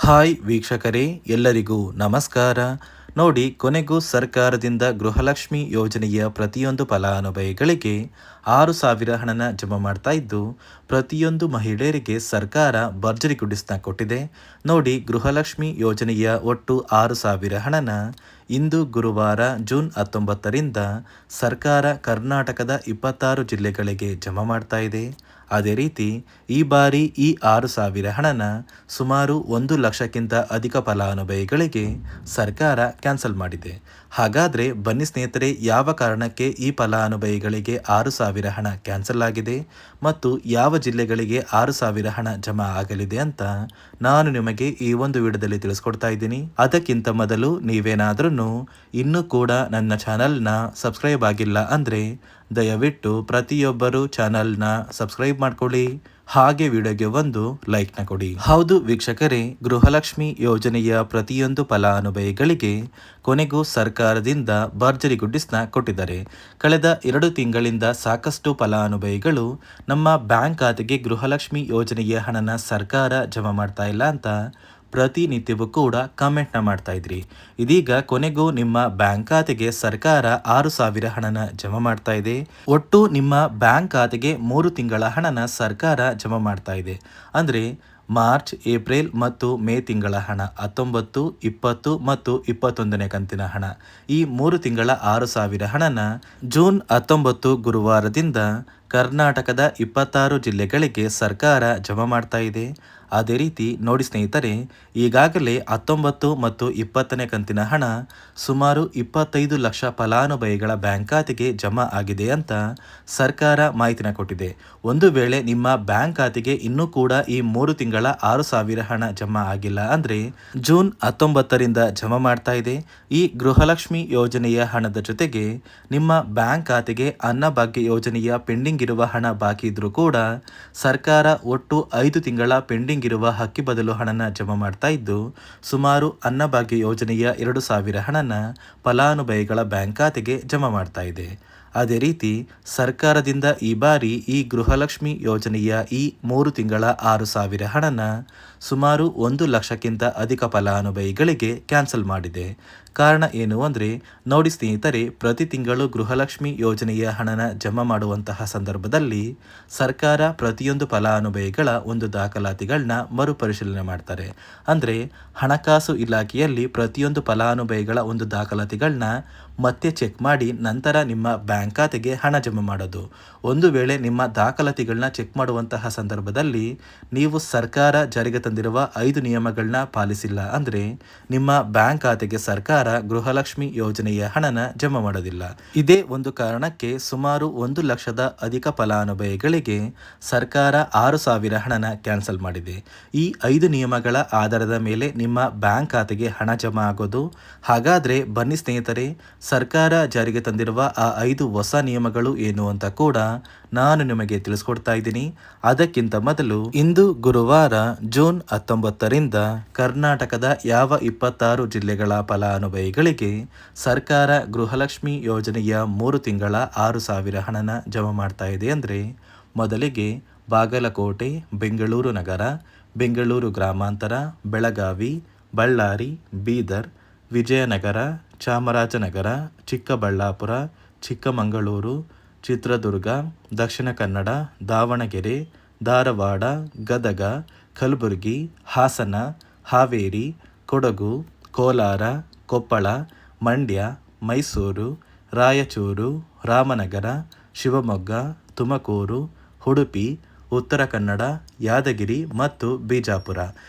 Hi ವೀಕ್ಷಕರೇ, ಎಲ್ಲರಿಗೂ ನಮಸ್ಕಾರ. ನೋಡಿ, ಕೊನೆಗೂ ಸರ್ಕಾರದಿಂದ ಗೃಹಲಕ್ಷ್ಮಿ ಯೋಜನೆಯ ಪ್ರತಿಯೊಂದು ಫಲಾನುಭವಿಗಳಿಗೆ 6,000 ಹಣನ ಜಮಾ ಮಾಡ್ತಾ ಇದ್ದು, ಪ್ರತಿಯೊಂದು ಮಹಿಳೆಯರಿಗೆ ಸರ್ಕಾರ ಭರ್ಜರಿ ಗುಡಿಸ್ನ ಕೊಟ್ಟಿದೆ. ನೋಡಿ, ಗೃಹಲಕ್ಷ್ಮಿ ಯೋಜನೆಯ ಒಟ್ಟು 6,000 ಹಣನ ಇಂದು ಗುರುವಾರ ಜೂನ್ 19ರಿಂದ ಸರ್ಕಾರ ಕರ್ನಾಟಕದ 26 ಜಿಲ್ಲೆಗಳಿಗೆ ಜಮಾ ಮಾಡ್ತಾ ಇದೆ. ಅದೇ ರೀತಿ ಈ ಬಾರಿ ಈ 6,000 ಹಣನ ಸುಮಾರು 1,00,000ಕ್ಕಿಂತ ಅಧಿಕ ಫಲಾನುಭವಿಗಳಿಗೆ ಸರ್ಕಾರ ಕ್ಯಾನ್ಸಲ್ ಮಾಡಿದೆ. ಹಾಗಾದರೆ ಬನ್ನಿ ಸ್ನೇಹಿತರೆ, ಯಾವ ಕಾರಣಕ್ಕೆ ಈ ಫಲಾನುಭವಿಗಳಿಗೆ 6,000 ಹಣ ಕ್ಯಾನ್ಸಲ್ ಆಗಿದೆ ಮತ್ತು ಯಾವ ಜಿಲ್ಲೆಗಳಿಗೆ 6,000 ಹಣ ಜಮಾ ಆಗಲಿದೆ ಅಂತ ನಾನು ನಿಮಗೆ ಈ ಒಂದು ವಿಡಿಯೋದಲ್ಲಿ ತಿಳಿಸ್ಕೊಡ್ತಾ ಇದ್ದೀನಿ. ಅದಕ್ಕಿಂತ ಮೊದಲು ನೀವೇನಾದ್ರೂ ಇನ್ನೂ ಕೂಡ ನನ್ನ ಚಾನಲ್ನ ಸಬ್ಸ್ಕ್ರೈಬ್ ಆಗಿಲ್ಲ ಅಂದರೆ ದಯವಿಟ್ಟು ಪ್ರತಿಯೊಬ್ಬರು ಚಾನಲ್ನ ಸಬ್ಸ್ಕ್ರೈಬ್ ಮಾಡ್ಕೊಳ್ಳಿ, ಹಾಗೆ ವಿಡಿಯೋಗೆ ಒಂದು ಲೈಕ್ನ ಕೊಡಿ. ಹೌದು ವೀಕ್ಷಕರೇ, ಗೃಹಲಕ್ಷ್ಮಿ ಯೋಜನೆಯ ಪ್ರತಿಯೊಂದು ಫಲಾನುಭವಿಗಳಿಗೆ ಕೊನೆಗೂ ಸರ್ಕಾರದಿಂದ ಭರ್ಜರಿ ಗುಡ್ಡಿಸ್ನ ಕೊಟ್ಟಿದ್ದಾರೆ. ಕಳೆದ 2 ತಿಂಗಳಿಂದ ಸಾಕಷ್ಟು ಫಲಾನುಭವಿಗಳು ನಮ್ಮ ಬ್ಯಾಂಕ್ ಖಾತೆಗೆ ಗೃಹಲಕ್ಷ್ಮಿ ಯೋಜನೆಯ ಹಣನ ಸರ್ಕಾರ ಜಮಾ ಮಾಡ್ತಾ ಇಲ್ಲ ಅಂತ ಪ್ರತಿನಿತ್ಯವೂ ಕೂಡ ಕಮೆಂಟ್ನ ಮಾಡ್ತಾ ಇದ್ರಿ. ಇದೀಗ ಕೊನೆಗೂ ನಿಮ್ಮ ಬ್ಯಾಂಕ್ ಖಾತೆಗೆ ಸರ್ಕಾರ 6,000 ಹಣನ ಜಮಾ ಮಾಡ್ತಾ ಇದೆ. ಒಟ್ಟು ನಿಮ್ಮ ಬ್ಯಾಂಕ್ ಖಾತೆಗೆ 3 ತಿಂಗಳ ಹಣನ ಸರ್ಕಾರ ಜಮಾ ಮಾಡ್ತಾ ಇದೆ. ಅಂದರೆ ಮಾರ್ಚ್, ಏಪ್ರಿಲ್ ಮತ್ತು ಮೇ ತಿಂಗಳ ಹಣ 19, 20 ಮತ್ತು 21ನೇ ಕಂತಿನ ಹಣ, ಈ 3 ತಿಂಗಳ 6,000 ಹಣನ ಜೂನ್ 19 ಗುರುವಾರದಿಂದ ಕರ್ನಾಟಕದ 26 ಜಿಲ್ಲೆಗಳಿಗೆ ಸರ್ಕಾರ ಜಮಾ ಮಾಡ್ತಾ ಇದೆ. ಅದೇ ರೀತಿ ನೋಡಿ ಸ್ನೇಹಿತರೆ, ಈಗಾಗಲೇ 19 ಮತ್ತು 20ನೇ ಕಂತಿನ ಹಣ ಸುಮಾರು 25 ಲಕ್ಷ ಫಲಾನುಭವಿಗಳ ಬ್ಯಾಂಕ್ ಖಾತೆಗೆ ಜಮಾ ಆಗಿದೆ ಅಂತ ಸರ್ಕಾರ ಮಾಹಿತಿನ ಕೊಟ್ಟಿದೆ. ಒಂದು ವೇಳೆ ನಿಮ್ಮ ಬ್ಯಾಂಕ್ ಖಾತೆಗೆ ಇನ್ನೂ ಕೂಡ ಈ 3 ತಿಂಗಳ 6,000 ಹಣ ಜಮಾ ಆಗಿಲ್ಲ ಅಂದರೆ ಜೂನ್ 19ರಿಂದ ಜಮಾ ಮಾಡ್ತಾ ಇದೆ. ಈ ಗೃಹಲಕ್ಷ್ಮಿ ಯೋಜನೆಯ ಹಣದ ಜೊತೆಗೆ ನಿಮ್ಮ ಬ್ಯಾಂಕ್ ಖಾತೆಗೆ ಅನ್ನಭಾಗ್ಯ ಯೋಜನೆಯ ಪೆಂಡಿಂಗ್ ಇರುವ ಹಣ ಬಾಕಿ ಇದ್ರೂ ಕೂಡ ಸರ್ಕಾರ ಒಟ್ಟು 5 ತಿಂಗಳ ಪೆಂಡಿಂಗ್ ಇರುವ ಅಕ್ಕಿ ಬದಲು ಹಣನ ಜಮಾ ಮಾಡ್ತಾ ಇದ್ದು, ಸುಮಾರು ಅನ್ನಭಾಗ್ಯ ಯೋಜನೆಯ 2,000 ಹಣನ ಫಲಾನುಭವಿಗಳ ಬ್ಯಾಂಕ್ ಖಾತೆಗೆ ಜಮಾ ಮಾಡ್ತಾ ಇದೆ. ಅದೇ ರೀತಿ ಸರ್ಕಾರದಿಂದ ಈ ಬಾರಿ ಈ ಗೃಹಲಕ್ಷ್ಮಿ ಯೋಜನೆಯ ಈ 3 ತಿಂಗಳ 6,000 ಹಣನ ಸುಮಾರು 1,00,000ಕ್ಕಿಂತ ಅಧಿಕ ಫಲಾನುಭವಿಗಳಿಗೆ ಕ್ಯಾನ್ಸಲ್ ಮಾಡಿದೆ. ಕಾರಣ ಏನು ಅಂದರೆ ನೋಡಿ ಸ್ನೇಹಿತರೆ, ಪ್ರತಿ ತಿಂಗಳು ಗೃಹಲಕ್ಷ್ಮಿ ಯೋಜನೆಯ ಹಣನ ಜಮಾ ಮಾಡುವಂತಹ ಸಂದರ್ಭದಲ್ಲಿ ಸರ್ಕಾರ ಪ್ರತಿಯೊಂದು ಫಲಾನುಭವಿಗಳ ಒಂದು ದಾಖಲಾತಿಗಳನ್ನ ಮರುಪರಿಶೀಲನೆ ಮಾಡ್ತಾರೆ. ಅಂದರೆ ಹಣಕಾಸು ಇಲಾಖೆಯಲ್ಲಿ ಪ್ರತಿಯೊಂದು ಫಲಾನುಭವಿಗಳ ಒಂದು ದಾಖಲಾತಿಗಳನ್ನ ಮತ್ತೆ ಚೆಕ್ ಮಾಡಿ ನಂತರ ನಿಮ್ಮ ಬ್ಯಾಂಕ್ ಖಾತೆಗೆ ಹಣ ಜಮಾ ಮಾಡೋದು. ಒಂದು ವೇಳೆ ನಿಮ್ಮ ದಾಖಲಾತಿಗಳನ್ನ ಚೆಕ್ ಮಾಡುವಂತಹ ಸಂದರ್ಭದಲ್ಲಿ ನೀವು ಸರ್ಕಾರ ಜಾರಿಗೆ ತಂದಿರುವ 5 ನಿಯಮಗಳನ್ನ ಪಾಲಿಸಿಲ್ಲ ಅಂದರೆ ನಿಮ್ಮ ಬ್ಯಾಂಕ್ ಖಾತೆಗೆ ಸರ್ಕಾರ ಗೃಹಲಕ್ಷ್ಮಿ ಯೋಜನೆಯ ಹಣನ ಜಮಾ ಮಾಡೋದಿಲ್ಲ. ಇದೇ ಒಂದು ಕಾರಣಕ್ಕೆ ಸುಮಾರು 1,00,000ದ ಅಧಿಕ ಫಲಾನುಭವಿಗಳಿಗೆ ಸರ್ಕಾರ 6,000 ಹಣನ ಕ್ಯಾನ್ಸಲ್ ಮಾಡಿದೆ. ಈ 5 ನಿಯಮಗಳ ಆಧಾರದ ಮೇಲೆ ನಿಮ್ಮ ಬ್ಯಾಂಕ್ ಖಾತೆಗೆ ಹಣ ಜಮಾ ಆಗೋದು. ಹಾಗಾದ್ರೆ ಬನ್ನಿ ಸ್ನೇಹಿತರೆ, ಸರ್ಕಾರ ಜಾರಿಗೆ ತಂದಿರುವ ಆ 5 ಹೊಸ ನಿಯಮಗಳು ಏನು ಅಂತ ಕೂಡ ನಾನು ನಿಮಗೆ ತಿಳಿಸ್ಕೊಡ್ತಾ ಇದ್ದೀನಿ. ಅದಕ್ಕಿಂತ ಮೊದಲು ಇಂದು ಗುರುವಾರ ಜೂನ್ 19ರಿಂದ ಕರ್ನಾಟಕದ ಯಾವ 26 ಜಿಲ್ಲೆಗಳ ಫಲಾನುಭವಿಗಳಿಗೆ ಸರ್ಕಾರ ಗೃಹಲಕ್ಷ್ಮಿ ಯೋಜನೆಯ 3 ತಿಂಗಳ 6,000 ಹಣನ ಜಮಾ ಮಾಡ್ತಾ ಇದೆ ಅಂದರೆ, ಮೊದಲಿಗೆ ಬಾಗಲಕೋಟೆ, ಬೆಂಗಳೂರು ನಗರ, ಬೆಂಗಳೂರು ಗ್ರಾಮಾಂತರ, ಬೆಳಗಾವಿ, ಬಳ್ಳಾರಿ, ಬೀದರ್, ವಿಜಯನಗರ, ಚಾಮರಾಜನಗರ, ಚಿಕ್ಕಬಳ್ಳಾಪುರ, ಚಿಕ್ಕಮಗಳೂರು, ಚಿತ್ರದುರ್ಗ, ದಕ್ಷಿಣ ಕನ್ನಡ, ದಾವಣಗೆರೆ, ಧಾರವಾಡ, ಗದಗ, ಕಲಬುರಗಿ, ಹಾಸನ, ಹಾವೇರಿ, ಕೊಡಗು, ಕೋಲಾರ, ಕೊಪ್ಪಳ, ಮಂಡ್ಯ, ಮೈಸೂರು, ರಾಯಚೂರು, ರಾಮನಗರ, ಶಿವಮೊಗ್ಗ, ತುಮಕೂರು, ಉಡುಪಿ, ಉತ್ತರ ಕನ್ನಡ, ಯಾದಗಿರಿ ಮತ್ತು ಬಿಜಾಪುರ,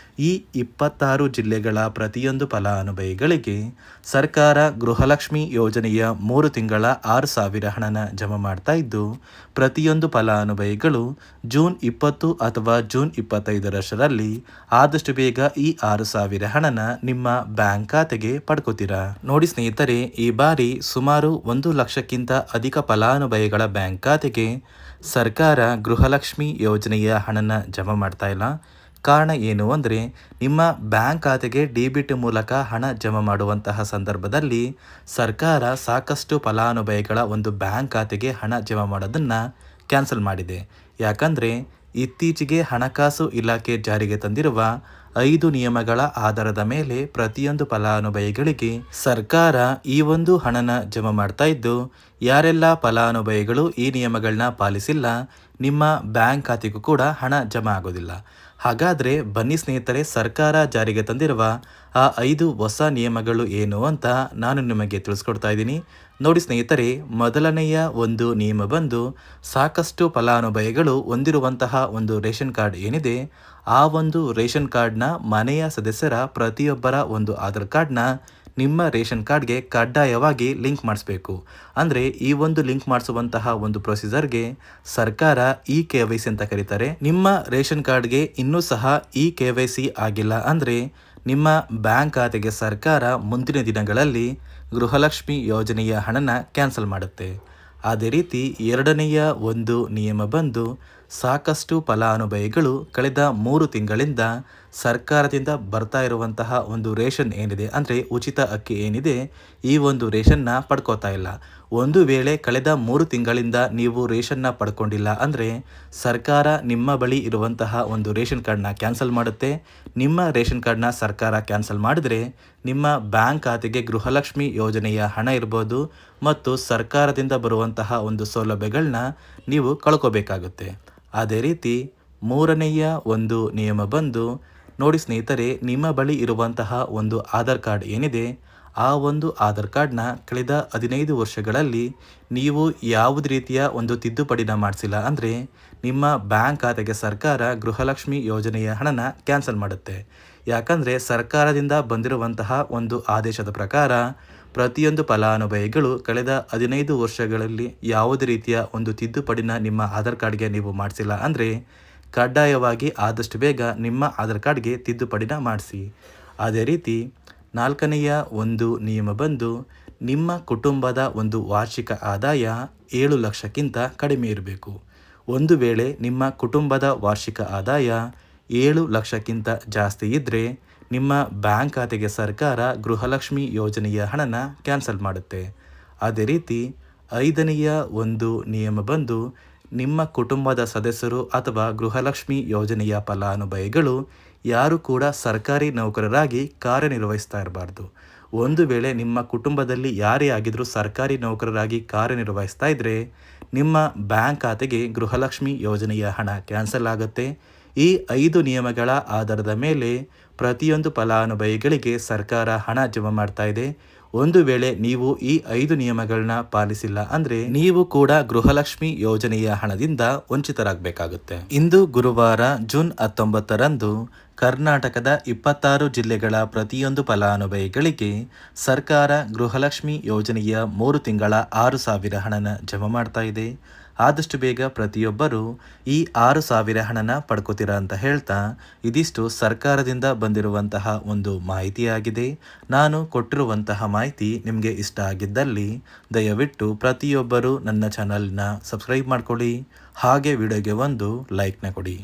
ಈ 26 ಜಿಲ್ಲೆಗಳ ಪ್ರತಿಯೊಂದು ಫಲಾನುಭವಿಗಳಿಗೆ ಸರ್ಕಾರ ಗೃಹಲಕ್ಷ್ಮಿ ಯೋಜನೆಯ 3 ತಿಂಗಳ 6,000 ಹಣನ ಜಮಾ ಮಾಡ್ತಾ ಇದ್ದು, ಪ್ರತಿಯೊಂದು ಫಲಾನುಭವಿಗಳು ಜೂನ್ 20 ಅಥವಾ ಜೂನ್ 25ರಷ್ಟರಲ್ಲಿ ಆದಷ್ಟು ಬೇಗ ಈ 6,000 ಹಣನ ನಿಮ್ಮ ಬ್ಯಾಂಕ್ ಖಾತೆಗೆ ಪಡ್ಕೋತೀರಾ. ನೋಡಿ ಸ್ನೇಹಿತರೆ, ಈ ಬಾರಿ ಸುಮಾರು 1,00,000ಕ್ಕಿಂತ ಅಧಿಕ ಫಲಾನುಭವಿಗಳ ಬ್ಯಾಂಕ್ ಖಾತೆಗೆ ಸರ್ಕಾರ ಗೃಹಲಕ್ಷ್ಮಿ ಯೋಜನೆಯ ಹಣನ ಜಮಾ ಮಾಡ್ತಾ ಇಲ್ಲ. ಕಾರಣ ಏನು ಅಂದರೆ ನಿಮ್ಮ ಬ್ಯಾಂಕ್ ಖಾತೆಗೆ ಡೆಬಿಟ್ ಮೂಲಕ ಹಣ ಜಮಾ ಮಾಡುವಂತಹ ಸಂದರ್ಭದಲ್ಲಿ ಸರ್ಕಾರ ಸಾಕಷ್ಟು ಫಲಾನುಭವಿಗಳ ಒಂದು ಬ್ಯಾಂಕ್ ಖಾತೆಗೆ ಹಣ ಜಮಾ ಮಾಡೋದನ್ನು ಕ್ಯಾನ್ಸಲ್ ಮಾಡಿದೆ. ಯಾಕಂದರೆ ಇತ್ತೀಚೆಗೆ ಹಣಕಾಸು ಇಲಾಖೆ ಜಾರಿಗೆ ತಂದಿರುವ 5 ನಿಯಮಗಳ ಆಧಾರದ ಮೇಲೆ ಪ್ರತಿಯೊಂದು ಫಲಾನುಭವಿಗಳಿಗೆ ಸರ್ಕಾರ ಈ ಒಂದು ಹಣನ ಜಮಾ ಮಾಡ್ತಾ ಇದ್ದು, ಯಾರೆಲ್ಲ ಫಲಾನುಭವಿಗಳು ಈ ನಿಯಮಗಳನ್ನ ಪಾಲಿಸಿಲ್ಲ, ನಿಮ್ಮ ಬ್ಯಾಂಕ್ ಖಾತೆಗೂ ಕೂಡ ಹಣ ಜಮಾ ಆಗೋದಿಲ್ಲ. ಹಾಗಾದರೆ ಬನ್ನಿ ಸ್ನೇಹಿತರೆ, ಸರ್ಕಾರ ಜಾರಿಗೆ ತಂದಿರುವ ಆ 5 ಹೊಸ ನಿಯಮಗಳು ಏನು ಅಂತ ನಾನು ನಿಮಗೆ ತಿಳಿಸ್ಕೊಡ್ತಾ ಇದ್ದೀನಿ. ನೋಡಿ ಸ್ನೇಹಿತರೆ, ಮೊದಲನೆಯ ಒಂದು ನಿಯಮ ಬಂದು, ಸಾಕಷ್ಟು ಫಲಾನುಭವಿಗಳು ಹೊಂದಿರುವಂತಹ ಒಂದು ರೇಷನ್ ಕಾರ್ಡ್ ಏನಿದೆ, ಆ ಒಂದು ರೇಷನ್ ಕಾರ್ಡ್ನ ಮನೆಯ ಸದಸ್ಯರ ಪ್ರತಿಯೊಬ್ಬರ ಒಂದು ಆಧಾರ್ ಕಾರ್ಡ್ನ ನಿಮ್ಮ ರೇಷನ್ ಕಾರ್ಡ್ಗೆ ಕಡ್ಡಾಯವಾಗಿ ಲಿಂಕ್ ಮಾಡಿಸ್ಬೇಕು. ಅಂದರೆ ಈ ಒಂದು ಲಿಂಕ್ ಮಾಡಿಸುವಂತಹ ಒಂದು ಪ್ರೊಸೀಜರ್ಗೆ ಸರ್ಕಾರ KYC ಅಂತ ಕರೀತಾರೆ. ನಿಮ್ಮ ರೇಷನ್ ಕಾರ್ಡ್ಗೆ ಇನ್ನೂ ಸಹ KYC ಆಗಿಲ್ಲ ಅಂದರೆ ನಿಮ್ಮ ಬ್ಯಾಂಕ್ ಖಾತೆಗೆ ಸರ್ಕಾರ ಮುಂದಿನ ದಿನಗಳಲ್ಲಿ ಗೃಹಲಕ್ಷ್ಮಿ ಯೋಜನೆಯ ಹಣನ ಕ್ಯಾನ್ಸಲ್ ಮಾಡುತ್ತೆ. ಅದೇ ರೀತಿ ಎರಡನೆಯ ಒಂದು ನಿಯಮ ಬಂದು, ಸಾಕಷ್ಟು ಫಲಾನುಭವಿಗಳು ಕಳೆದ 3 ತಿಂಗಳಿಂದ ಸರ್ಕಾರದಿಂದ ಬರ್ತಾ ಇರುವಂತಹ ಒಂದು ರೇಷನ್ ಏನಿದೆ, ಅಂದರೆ ಉಚಿತ ಅಕ್ಕಿ ಏನಿದೆ, ಈ ಒಂದು ರೇಷನ್ನ ಪಡ್ಕೋತಾ ಇಲ್ಲ. ಒಂದು ವೇಳೆ ಕಳೆದ 3 ತಿಂಗಳಿಂದ ನೀವು ರೇಷನ್ನ ಪಡ್ಕೊಂಡಿಲ್ಲ ಅಂದರೆ ಸರ್ಕಾರ ನಿಮ್ಮ ಬಳಿ ಇರುವಂತಹ ಒಂದು ರೇಷನ್ ಕಾರ್ಡ್ನ ಕ್ಯಾನ್ಸಲ್ ಮಾಡುತ್ತೆ. ನಿಮ್ಮ ರೇಷನ್ ಕಾರ್ಡ್ನ ಸರ್ಕಾರ ಕ್ಯಾನ್ಸಲ್ ಮಾಡಿದ್ರೆ ನಿಮ್ಮ ಬ್ಯಾಂಕ್ ಖಾತೆಗೆ ಗೃಹಲಕ್ಷ್ಮಿ ಯೋಜನೆಯ ಹಣ ಇರ್ಬೋದು ಮತ್ತು ಸರ್ಕಾರದಿಂದ ಬರುವಂತಹ ಒಂದು ಸೌಲಭ್ಯಗಳನ್ನ ನೀವು ಕಳ್ಕೋಬೇಕಾಗುತ್ತೆ. ಅದೇ ರೀತಿ ಮೂರನೆಯ ಒಂದು ನಿಯಮ ಬಂದು, ನೋಡಿ ಸ್ನೇಹಿತರೆ, ನಿಮ್ಮ ಬಳಿ ಇರುವಂತಹ ಒಂದು ಆಧಾರ್ ಕಾರ್ಡ್ ಏನಿದೆ, ಆ ಒಂದು ಆಧಾರ್ ಕಾರ್ಡ್ನ ಕಳೆದ 15 ವರ್ಷಗಳಲ್ಲಿ ನೀವು ಯಾವುದೇ ರೀತಿಯ ಒಂದು ತಿದ್ದುಪಡಿನ ಮಾಡಿಸಿಲ್ಲ ಅಂದರೆ ನಿಮ್ಮ ಬ್ಯಾಂಕ್ ಖಾತೆಗೆ ಸರ್ಕಾರ ಗೃಹಲಕ್ಷ್ಮಿ ಯೋಜನೆಯ ಹಣನ ಕ್ಯಾನ್ಸಲ್ ಮಾಡುತ್ತೆ. ಯಾಕಂದರೆ ಸರ್ಕಾರದಿಂದ ಬಂದಿರುವಂತಹ ಒಂದು ಆದೇಶದ ಪ್ರಕಾರ ಪ್ರತಿಯೊಂದು ಫಲಾನುಭವಿಗಳು ಕಳೆದ 15 ವರ್ಷಗಳಲ್ಲಿ ಯಾವುದೇ ರೀತಿಯ ಒಂದು ತಿದ್ದುಪಡಿನ ನಿಮ್ಮ ಆಧಾರ್ ಕಾರ್ಡ್ಗೆ ನೀವು ಮಾಡಿಸಿಲ್ಲ ಅಂದರೆ ಕಡ್ಡಾಯವಾಗಿ ಆದಷ್ಟು ಬೇಗ ನಿಮ್ಮ ಆಧಾರ್ ಕಾರ್ಡ್ಗೆ ತಿದ್ದುಪಡಿನ ಮಾಡಿಸಿ. ಅದೇ ರೀತಿ ನಾಲ್ಕನೆಯ ಒಂದು ನಿಯಮ ಬಂದು, ನಿಮ್ಮ ಕುಟುಂಬದ ಒಂದು ವಾರ್ಷಿಕ ಆದಾಯ 7 ಲಕ್ಷಕ್ಕಿಂತ ಕಡಿಮೆ ಇರಬೇಕು. ಒಂದು ವೇಳೆ ನಿಮ್ಮ ಕುಟುಂಬದ ವಾರ್ಷಿಕ ಆದಾಯ 7 ಲಕ್ಷಕ್ಕಿಂತ ಜಾಸ್ತಿ ಇದ್ದರೆ ನಿಮ್ಮ ಬ್ಯಾಂಕ್ ಖಾತೆಗೆ ಸರ್ಕಾರ ಗೃಹಲಕ್ಷ್ಮಿ ಯೋಜನೆಯ ಹಣನ ಕ್ಯಾನ್ಸಲ್ ಮಾಡುತ್ತೆ. ಅದೇ ರೀತಿ ಐದನೆಯ ಒಂದು ನಿಯಮ ಬಂದು, ನಿಮ್ಮ ಕುಟುಂಬದ ಸದಸ್ಯರು ಅಥವಾ ಗೃಹಲಕ್ಷ್ಮಿ ಯೋಜನೆಯ ಫಲಾನುಭವಿಗಳು ಯಾರು ಕೂಡ ಸರ್ಕಾರಿ ನೌಕರರಾಗಿ ಕಾರ್ಯನಿರ್ವಹಿಸ್ತಾ ಇರಬಾರ್ದು. ಒಂದು ವೇಳೆ ನಿಮ್ಮ ಕುಟುಂಬದಲ್ಲಿ ಯಾರೇ ಆಗಿದ್ರೂ ಸರ್ಕಾರಿ ನೌಕರರಾಗಿ ಕಾರ್ಯನಿರ್ವಹಿಸ್ತಾ ಇದ್ದರೆ ನಿಮ್ಮ ಬ್ಯಾಂಕ್ ಖಾತೆಗೆ ಗೃಹಲಕ್ಷ್ಮಿ ಯೋಜನೆಯ ಹಣ ಕ್ಯಾನ್ಸಲ್ ಆಗುತ್ತೆ. ಈ 5 ನಿಯಮಗಳ ಆಧಾರದ ಮೇಲೆ ಪ್ರತಿಯೊಂದು ಫಲಾನುಭವಿಗಳಿಗೆ ಸರ್ಕಾರ ಹಣ ಜಮಾ ಮಾಡ್ತಾ ಇದೆ. ಒಂದು ವೇಳೆ ನೀವು ಈ 5 ನಿಯಮಗಳನ್ನ ಪಾಲಿಸಿಲ್ಲ ಅಂದರೆ ನೀವು ಕೂಡ ಗೃಹಲಕ್ಷ್ಮಿ ಯೋಜನೆಯ ಹಣದಿಂದ ವಂಚಿತರಾಗಬೇಕಾಗುತ್ತೆ. ಇಂದು ಗುರುವಾರ ಜೂನ್ 19ರಂದು ಕರ್ನಾಟಕದ 26 ಜಿಲ್ಲೆಗಳ ಪ್ರತಿಯೊಂದು ಫಲಾನುಭವಿಗಳಿಗೆ ಸರ್ಕಾರ ಗೃಹಲಕ್ಷ್ಮಿ ಯೋಜನೆಯ 3 ತಿಂಗಳ 6,000 ಹಣನ ಜಮಾ ಮಾಡ್ತಾ ಇದೆ. ಆದಷ್ಟು ಬೇಗ ಪ್ರತಿಯೊಬ್ಬರು ಈ 6,000 ಹಣನ ಪಡ್ಕೋತೀರಾ ಅಂತ ಹೇಳ್ತಾ, ಇದಿಷ್ಟು ಸರ್ಕಾರದಿಂದ ಬಂದಿರುವಂತಹ ಒಂದು ಮಾಹಿತಿಯಾಗಿದೆ. ನಾನು ಕೊಟ್ಟಿರುವಂತಹ ಮಾಹಿತಿ ನಿಮಗೆ ಇಷ್ಟ ಆಗಿದ್ದಲ್ಲಿ ದಯವಿಟ್ಟು ಪ್ರತಿಯೊಬ್ಬರು ನನ್ನ ಚಾನಲ್ನ ಸಬ್ಸ್ಕ್ರೈಬ್ ಮಾಡ್ಕೊಳ್ಳಿ, ಹಾಗೆ ವಿಡಿಯೋಗೆ ಒಂದು ಲೈಕ್ನ ಕೊಡಿ.